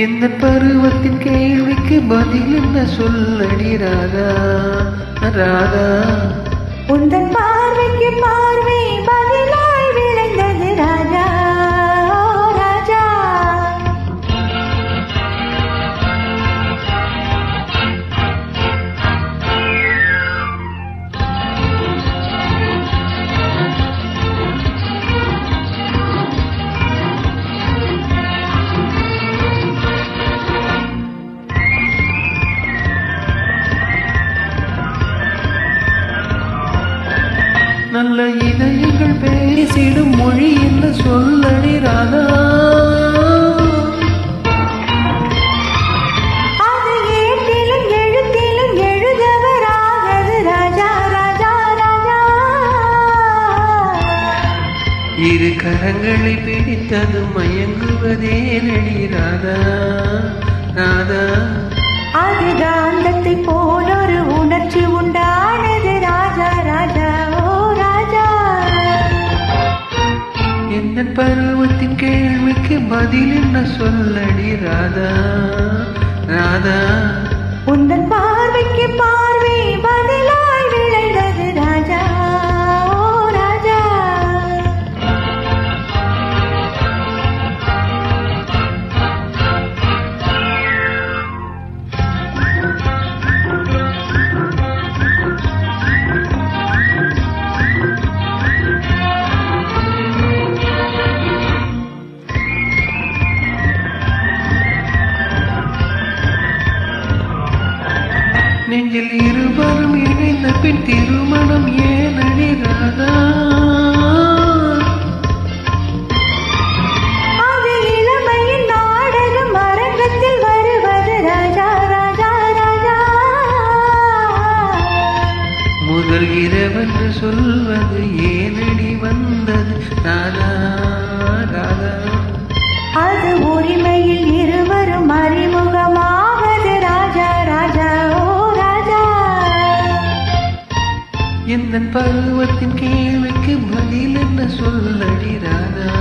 எந்த பருவத்தின் கேள்விக்கு பதில் என்ன சொல்லடி ராதா ராதா. உந்தன் பார்வைக்கு பார்வை பதிலாய் விளைந்தது ராஜா ராஜா. நல்ல இதயங்கள் பேசிடும் மொழி என்ன சொல்லடி ராதா. அது ஏட்டிலும் எழுத்திலும் எழுதவராகது ராஜா ராஜா ராஜா. இரு கரங்களை பிடித்தது மயங்குவதே நடி ராதா ராதா. அது காந்தத்தை போல் ஒரு உணர்ச்சி உண்டானது ராஜா ராஜா ஓ ராஜா. எந்த பருவத்தின் கேள்விக்கு பதில் என்ன சொல்லடி ராதா ராதா. உந்தன் பார்வைக்கு பார்வை பதிலாய் விளைந்தது ராஜா ஓ ராஜா. நெஞ்சில் இருவரும் இணைந்த பின் திருமணம் ஏனடி ராதா. அது இளமையின் நாடகம் அரங்கத்தில் வருவது ராஜா ராஜா ராஜா. முதல் இரவென்று சொல்வது ஏனடி வந்தது ராதா ராதா. அது உரிமையில் இருவரும் அறிமுகமாவது ராஜா ராஜா ஓ ராஜா. எந்த பருவத்தின் கேள்விக்கு பதில் என்ன சொல்லடி ராதா.